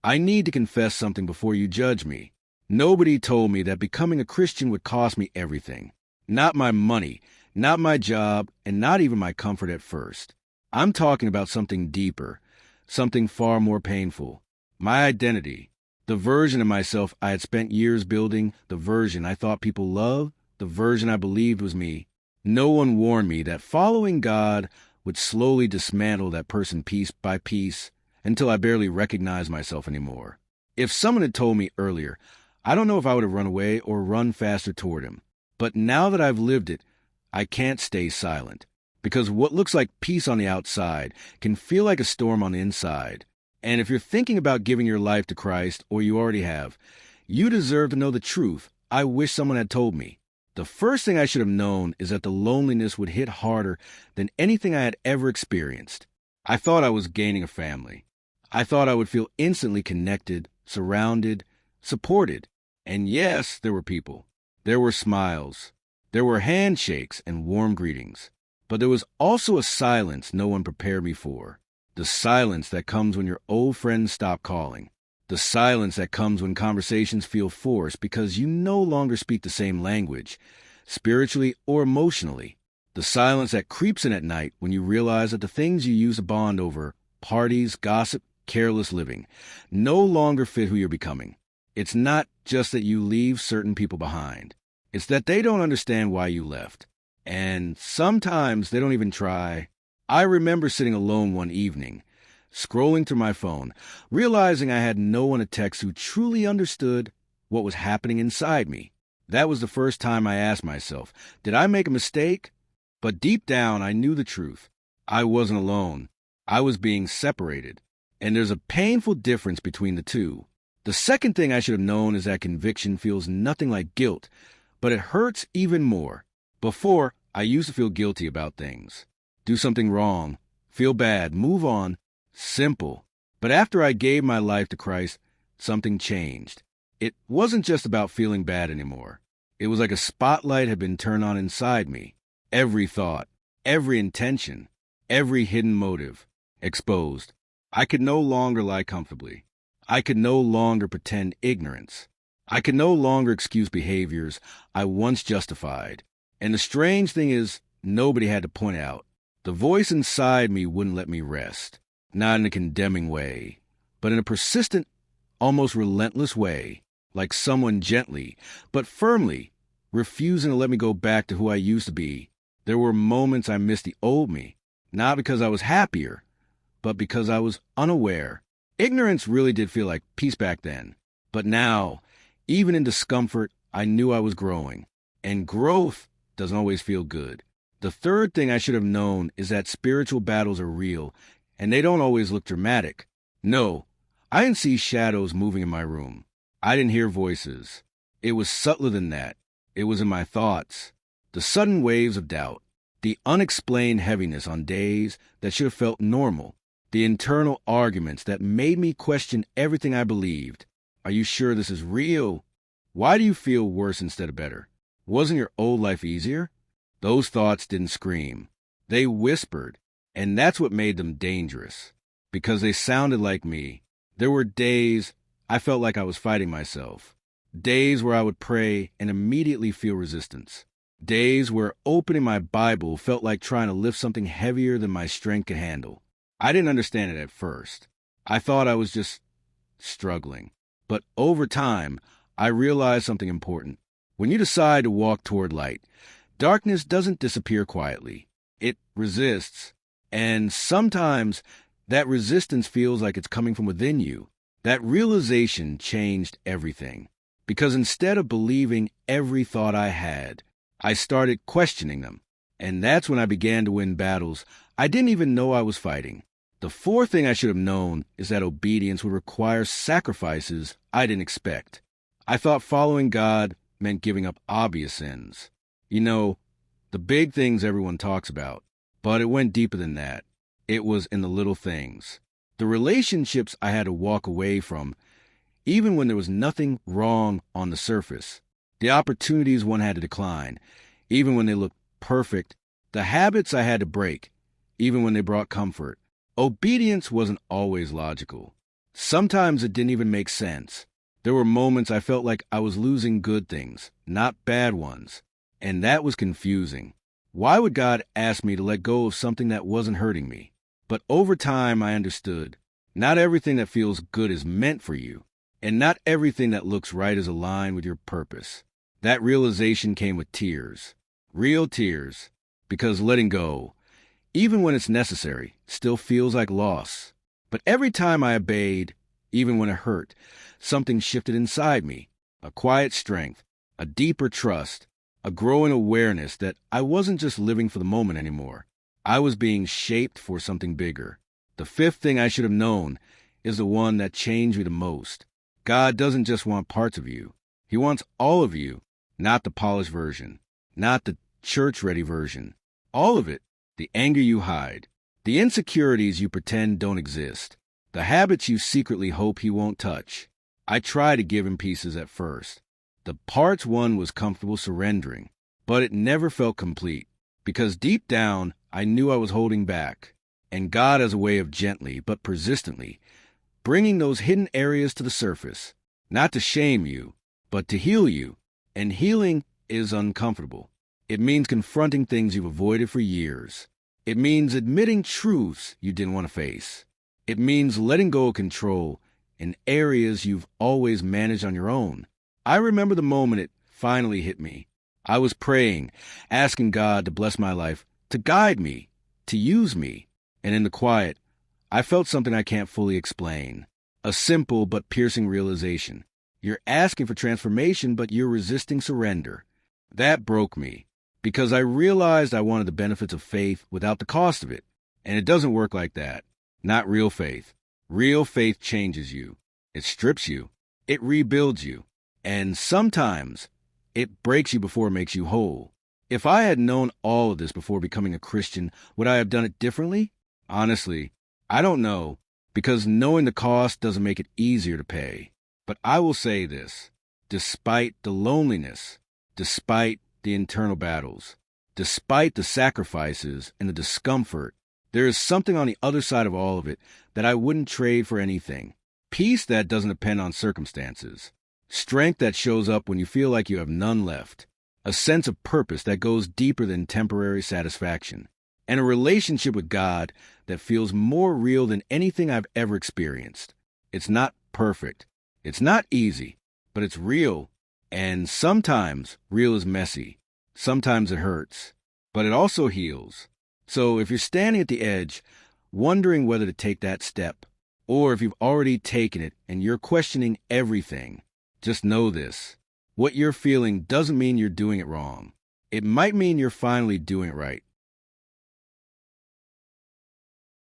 I need to confess something before you judge me. Nobody told me that becoming a Christian would cost me everything. Not my money, not my job, and not even my comfort at first. I'm talking about something deeper, something far more painful. My identity. The version of myself I had spent years building, the version I thought people loved, the version I believed was me. No one warned me that following God would slowly dismantle that person piece by piece until I barely recognized myself anymore. If someone had told me earlier, I don't know if I would have run away or run faster toward him. But now that I've lived it, I can't stay silent. Because what looks like peace on the outside can feel like a storm on the inside. And if you're thinking about giving your life to Christ, or you already have, you deserve to know the truth I wish someone had told me. The first thing I should have known is that the loneliness would hit harder than anything I had ever experienced. I thought I was gaining a family. I thought I would feel instantly connected, surrounded, supported. And yes, there were people. There were smiles. There were handshakes and warm greetings. But there was also a silence no one prepared me for. The silence that comes when your old friends stop calling. The silence that comes when conversations feel forced because you no longer speak the same language, spiritually or emotionally. The silence that creeps in at night when you realize that the things you used to bond over, parties, gossip, careless living, no longer fit who you're becoming. It's not just that you leave certain people behind. It's that they don't understand why you left. And sometimes they don't even try. I remember sitting alone one evening, scrolling through my phone, realizing I had no one to text who truly understood what was happening inside me. That was the first time I asked myself, did I make a mistake? But deep down, I knew the truth. I wasn't alone. I was being separated. And there's a painful difference between the two. The second thing I should have known is that conviction feels nothing like guilt, but it hurts even more. Before, I used to feel guilty about things. Do something wrong, feel bad, move on. Simple. But after I gave my life to Christ, something changed. It wasn't just about feeling bad anymore. It was like a spotlight had been turned on inside me. Every thought, every intention, every hidden motive, exposed. I could no longer lie comfortably. I could no longer pretend ignorance. I could no longer excuse behaviors I once justified. And the strange thing is, nobody had to point out. The voice inside me wouldn't let me rest. Not in a condemning way, but in a persistent, almost relentless way, like someone gently, but firmly, refusing to let me go back to who I used to be. There were moments I missed the old me, not because I was happier, but because I was unaware. Ignorance really did feel like peace back then. But now, even in discomfort, I knew I was growing. And growth doesn't always feel good. The third thing I should have known is that spiritual battles are real, and they don't always look dramatic. No, I didn't see shadows moving in my room. I didn't hear voices. It was subtler than that. It was in my thoughts. The sudden waves of doubt. The unexplained heaviness on days that should have felt normal. The internal arguments that made me question everything I believed. Are you sure this is real? Why do you feel worse instead of better? Wasn't your old life easier? Those thoughts didn't scream. They whispered, and that's what made them dangerous, because they sounded like me. There were days I felt like I was fighting myself. Days where I would pray and immediately feel resistance. Days where opening my Bible felt like trying to lift something heavier than my strength could handle. I didn't understand it at first. I thought I was just struggling. But over time, I realized something important. When you decide to walk toward light, darkness doesn't disappear quietly. It resists. And sometimes that resistance feels like it's coming from within you. That realization changed everything. Because instead of believing every thought I had, I started questioning them. And that's when I began to win battles I didn't even know I was fighting. The fourth thing I should have known is that obedience would require sacrifices I didn't expect. I thought following God meant giving up obvious sins. You know, the big things everyone talks about. But it went deeper than that. It was in the little things. The relationships I had to walk away from, even when there was nothing wrong on the surface. The opportunities one had to decline, even when they looked perfect. The habits I had to break, even when they brought comfort. Obedience wasn't always logical. Sometimes it didn't even make sense. There were moments I felt like I was losing good things, not bad ones. And that was confusing. Why would God ask me to let go of something that wasn't hurting me? But over time, I understood. Not everything that feels good is meant for you, and not everything that looks right is aligned with your purpose. That realization came with tears. Real tears. Because letting go, even when it's necessary, still feels like loss. But every time I obeyed, even when it hurt, something shifted inside me. A quiet strength, a deeper trust, a growing awareness that I wasn't just living for the moment anymore. I was being shaped for something bigger. The fifth thing I should have known is the one that changed me the most. God doesn't just want parts of you. He wants all of you, not the polished version, not the church-ready version. All of it. The anger you hide, the insecurities you pretend don't exist, the habits you secretly hope he won't touch. I tried to give him pieces at first. The parts one was comfortable surrendering, but it never felt complete, because deep down, I knew I was holding back. And God has a way of gently, but persistently, bringing those hidden areas to the surface, not to shame you, but to heal you. And healing is uncomfortable. It means confronting things you've avoided for years. It means admitting truths you didn't want to face. It means letting go of control in areas you've always managed on your own. I remember the moment it finally hit me. I was praying, asking God to bless my life, to guide me, to use me. And in the quiet, I felt something I can't fully explain. A simple but piercing realization. You're asking for transformation, but you're resisting surrender. That broke me. Because I realized I wanted the benefits of faith without the cost of it. And it doesn't work like that. Not real faith. Real faith changes you. It strips you. It rebuilds you. And sometimes it breaks you before it makes you whole. If I had known all of this before becoming a Christian, would I have done it differently? Honestly, I don't know. Because knowing the cost doesn't make it easier to pay. But I will say this. Despite the loneliness, despite the internal battles, despite the sacrifices and the discomfort, there is something on the other side of all of it that I wouldn't trade for anything. Peace that doesn't depend on circumstances. Strength that shows up when you feel like you have none left. A sense of purpose that goes deeper than temporary satisfaction. And a relationship with God that feels more real than anything I've ever experienced. It's not perfect. It's not easy, but it's real. And sometimes real is messy. Sometimes it hurts. But it also heals. So if you're standing at the edge, wondering whether to take that step, or if you've already taken it and you're questioning everything, just know this. What you're feeling doesn't mean you're doing it wrong. It might mean you're finally doing it right.